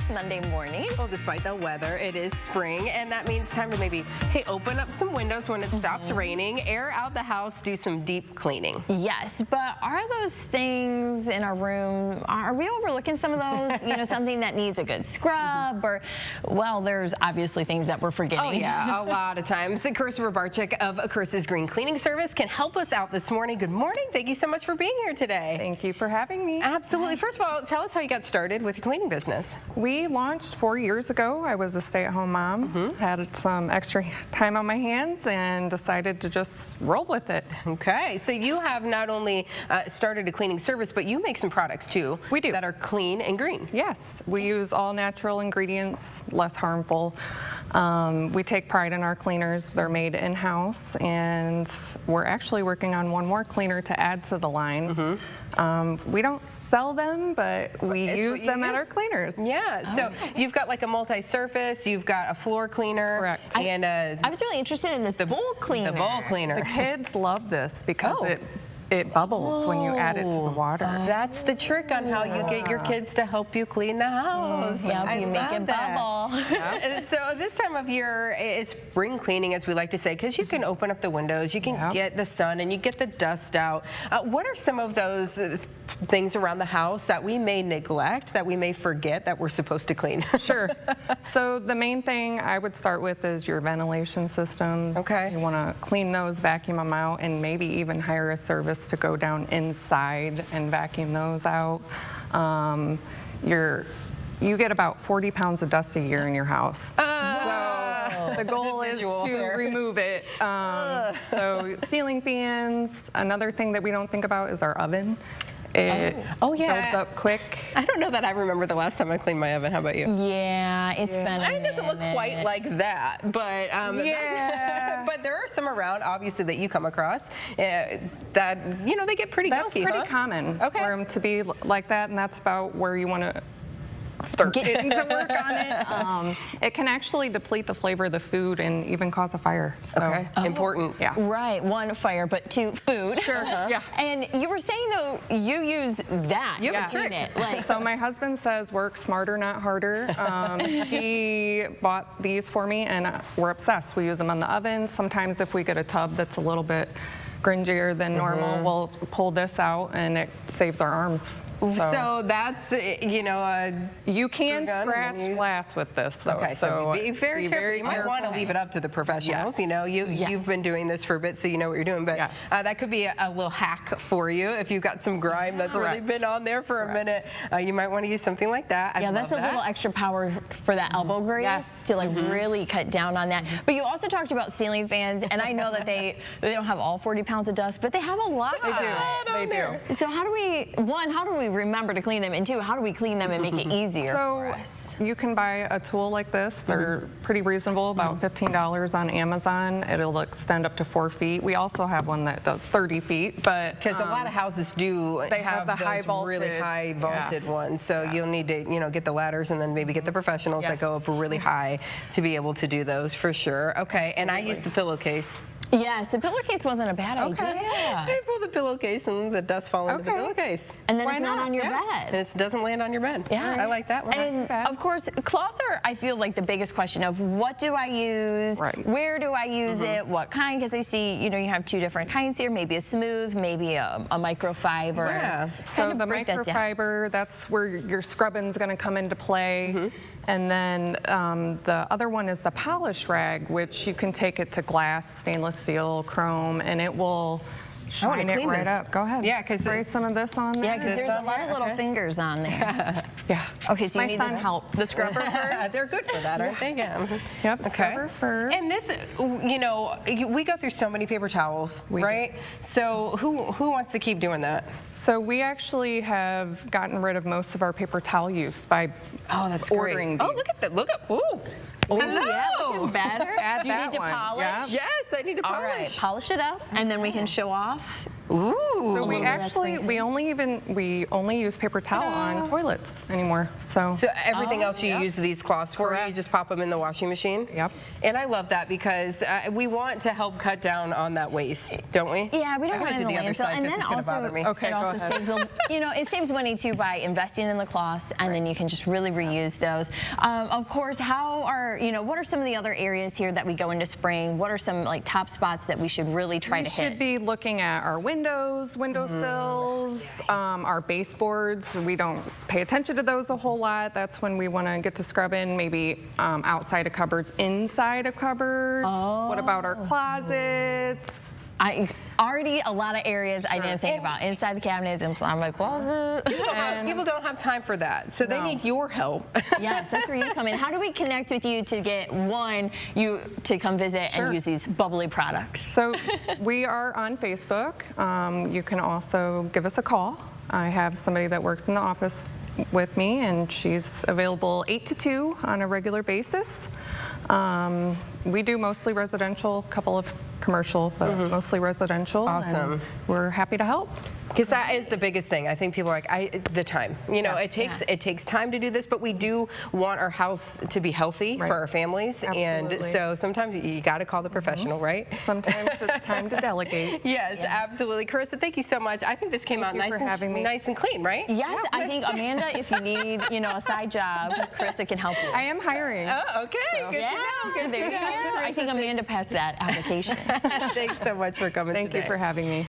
Monday morning. Well, despite the weather, it is spring, and that means time to maybe, hey, open up some windows when it stops raining, air out the house, do some deep cleaning. Yes, but are those things in our room, are we overlooking some of those? You know, something that needs a good scrub, or, well, there's obviously things that we're forgetting. Oh, yeah, a lot of times. Carissa Rybarczyk of Carissa's Green Cleaning Service can help us out this morning. Good morning. Thank you so much for being here today. Thank you for having me. Absolutely. First of all, tell us how you got started with your cleaning business. We launched 4 years ago. I was a stay-at-home mom, had some extra time on my hands, and decided to just roll with it. Okay, so you have not only started a cleaning service, but you make some products too. We do. That are clean and green. Yes, we use all natural ingredients, less harmful. We take pride in our cleaners. They're made in-house, and we're actually working on one more cleaner to add to the line. We don't sell them, but we use them at our cleaners. Yeah, so you've got like a multi-surface, you've got a floor cleaner. Correct. And I was really interested in this bowl cleaner. The bowl cleaner. The kids love this because it bubbles when you add it to the water. That's the trick on how you get your kids to help you clean the house. Yep, you make it bubble. So this time of year is spring cleaning, as we like to say, because you can open up the windows, you can get the sun, and you get the dust out. What are some of those things around the house that we may neglect, that we may forget that we're supposed to clean? Sure. So the main thing I would start with is your ventilation systems. Okay. You want to clean those, vacuum them out, and maybe even hire a service to go down inside and vacuum those out. You get about 40 pounds of dust a year in your house. So the goal is to remove it. So ceiling fans, another thing that we don't think about is our oven. It builds up quick. I don't know that I remember the last time I cleaned my oven. How about you? Yeah, it's been It doesn't look quite like that, but but there are some around, obviously, that you come across that, you know, they get pretty gunky. That's pretty common for them to be like that, and that's about where you want to start getting to work on it. It can actually deplete the flavor of the food and even cause a fire. So important. Yeah. Right, one, fire, but two, food. Sure. Yeah. And you were saying though, you use that to clean it. Like, so my husband says work smarter, not harder. He bought these for me, and we're obsessed. We use them on the oven. Sometimes if we get a tub that's a little bit gringier than normal, we'll pull this out, and it saves our arms. So that's, you know, you can scratch glass with this, though. Okay, so be very careful. You might want to leave it up to the professionals. You know, you've been doing this for a bit, so you know what you're doing. But that could be a little hack for you if you've got some grime that's really been on there for a minute. You might want to use something like that. Yeah, that's a little extra power for that elbow grease to like really cut down on that. But you also talked about ceiling fans, and I know that they don't have all 40 pounds of dust, but they have a lot. They do. So how do we remember to clean them, and two, how do we clean them and make it easier for us? You can buy a tool like this. They're pretty reasonable, about $15 on Amazon. It'll extend up to 4 feet. We also have one that does 30 feet, but because a lot of houses do have the really high vaulted ones, so you'll need to, you know, get the ladders and then maybe get the professionals that go up really high to be able to do those for sure. Okay, and I use the pillowcase. Yes, the pillowcase wasn't a bad idea. I pull the pillowcase and the dust fall into the pillowcase. And then it's not on your bed. And it doesn't land on your bed. Yeah. I like that one. And of course, cloths are, I feel like, the biggest question of what do I use, where do I use it, what kind, because I see, you know, you have two different kinds here, maybe a smooth, maybe a microfiber. Yeah, so the microfiber, that's where your scrubbing's going to come into play. And then the other one is the polish rag, which you can take it to glass, stainless steel, chrome, and it will shine it right up. Go ahead. Yeah, because spray some of this on there. Yeah, because there's a lot of little fingers on there. Okay, so my you need son helps. The scrubber first. They're good for that, aren't they? Yep. Scrubber first. And this, you know, we go through so many paper towels, right? So who wants to keep doing that? So we actually have gotten rid of most of our paper towel use by ordering these. Oh, look at that! Look at hello. Yeah, looking better. Add do you need to polish? Yes, I need to polish. All right, polish it up, and then we can show off Ooh. So we only use paper towel on toilets anymore. So everything else you use these cloths for, you just pop them in the washing machine? Yep. And I love that because we want to help cut down on that waste, don't we? Yeah, we don't want it in the landfill. And then also, it also saves, it saves money too by investing in the cloths, and then you can just really reuse those. Of course, what are some of the other areas here that we go into spring? What are some like top spots that we should really try to hit? We should be looking at our windowsills, our baseboards. We don't pay attention to those a whole lot. That's when we want to get to scrubbing, maybe outside of cupboards, inside of cupboards. What about our closets? Already a lot of areas I didn't think about. Inside the cabinets, inside my closet. People don't have time for that, so they need your help. Yes, that's where you come in. How do we connect with you to get you to come visit and use these bubbly products? So we are on Facebook. You can also give us a call. I have somebody that works in the office with me, and she's available 8 to 2 on a regular basis. We do mostly residential, couple of commercial, but mostly residential. Awesome. And we're happy to help. Because that is the biggest thing. I think people are like, the time. It takes time to do this, but we do want our house to be healthy for our families. Absolutely. And so sometimes you got to call the professional, right? Sometimes it's time to delegate. Yes, absolutely. Carissa, thank you so much. I think this came out nice and clean, right? Yes, I think, Amanda, if you need, a side job, Carissa can help you. I am hiring. Oh, okay. So, Good to know. Good to know. I think Amanda passed that application. Thanks so much for coming today. Thank you for having me.